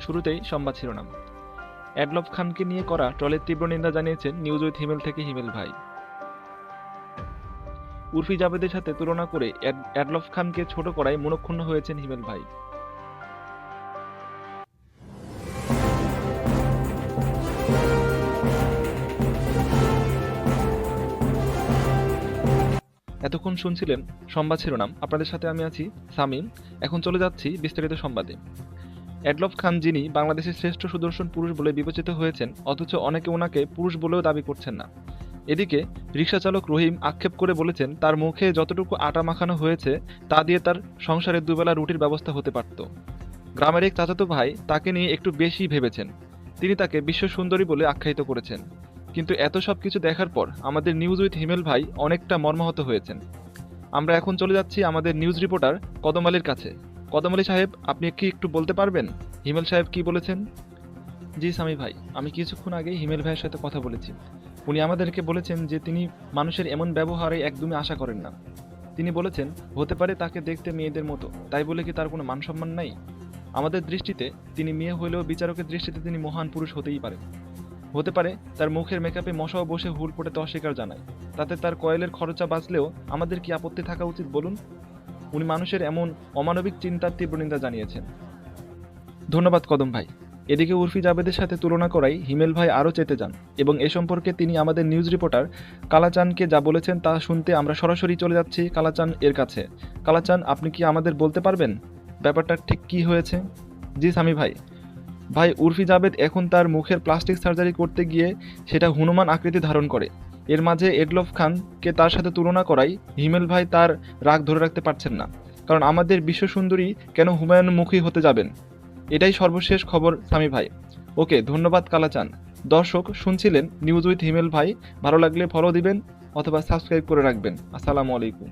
শুরুতেই সংবাদ শিরোনাম। অ্যাডলফ খানকে নিয়ে করা ট্রলের তীব্র নিন্দা জানিয়েছেন নিউজ উইথ হিমেল থেকে হিমেল ভাই। উর্ফি জাভেদের সাথে তুলনা করে অ্যাডলফ খানকে ছোট করায় মনক্ষুণ্ণ হয়েছেন হিমেল ভাই। এতক্ষণ শুনছিলেন সংবাদ শিরোনাম। আপনাদের সাথে আমি আছি সামিম। এখন চলে যাচ্ছি বিস্তারিত সংবাদে। অ্যাডলফ খান, যিনি বাংলাদেশের শ্রেষ্ঠ সুদর্শন পুরুষ বলে বিবেচিত হয়েছেন, অথচ অনেকে ওনাকে পুরুষ বলেও দাবি করছেন না। এদিকে রিকশাচালক রহিম আক্ষেপ করে বলেছেন, তার মুখে যতটুকু আটা মাখানো হয়েছে তা দিয়ে তার সংসারে দুবেলা রুটির ব্যবস্থা হতে পারত। গ্রামের এক চাচাতো ভাই তাকে নিয়ে একটু বেশি ভেবেছেন। তিনি তাকে বিশ্ব সুন্দরী বলে আখ্যায়িত করেছেন। কিন্তু এত সব কিছু দেখার পর আমাদের নিউজ উইথ হিমেল ভাই অনেকটা মর্মাহত হয়েছেন। আমরা এখন চলে যাচ্ছি আমাদের নিউজ রিপোর্টার কদম আলীর কাছে। কদম আলী সাহেব, আপনি কি একটু বলতে পারবেন হিমেল সাহেব কি বলেছেন? জি সামি ভাই, আমি কিছুক্ষণ আগেই হিমেল ভাইয়ের সাথে কথা বলেছি। উনি আমাদেরকে বলেছেন যে তিনি মানুষের এমন ব্যবহারে একদমই আশা করেন না। তিনি বলেছেন, হতে পারে তাকে দেখতে মেয়েদের মতো, তাই বলে কি তার কোনো মান সম্মান নাই? আমাদের দৃষ্টিতে তিনি মেয়ে হলেও বিচারকের দৃষ্টিতে তিনি মহান পুরুষ হতেই পারে। হতে পারে তার মুখের মেকআপে মশাও বসে হুল পড়াতে অস্বীকার জানায়, তাতে তার কয়েলের খরচা বাঁচলেও আমাদের কি আপত্তি থাকা উচিত বলুন? উনি মানুষের এমন অমানবিক চিন্তার তীব্র নিন্দা জানিয়েছেন। ধন্যবাদ কদম ভাই। এদিকে উর্ফি জাভেদের সাথে তুলনা করাই হিমেল ভাই আরও চেতে যান এবং এ সম্পর্কে তিনি আমাদের নিউজ রিপোর্টার কালাচানকে যা বলেছেন তা শুনতে আমরা সরাসরি চলে যাচ্ছি কালাচান এর কাছে। কালাচান, আপনি কি আমাদের বলতে পারবেন ব্যাপারটা ঠিক কি হয়েছে? জি সামি ভাই। ভাই, উর্ফি জাভেদ এখন তার মুখের প্লাস্টিক সার্জারি করতে গিয়ে সেটা হনুমান আকৃতি ধারণ করে। এর মাঝে অ্যাডলফ খানকে তার সাথে তুলনা করাই হিমেল ভাই তার রাগ ধরে রাখতে পারছেন না। কারণ আমাদের বিশ্বসুন্দরী কেন হুমায়ুনমুখী হতে যাবেন? এটাই সর্বশেষ খবর সামি ভাই। ওকে, ধন্যবাদ কালাচান। দর্শক শুনছিলেন নিউজ উইথ হিমেল ভাই। ভালো লাগলে ফলো দিবেন অথবা সাবস্ক্রাইব করে রাখবেন। আসসালামু আলাইকুম।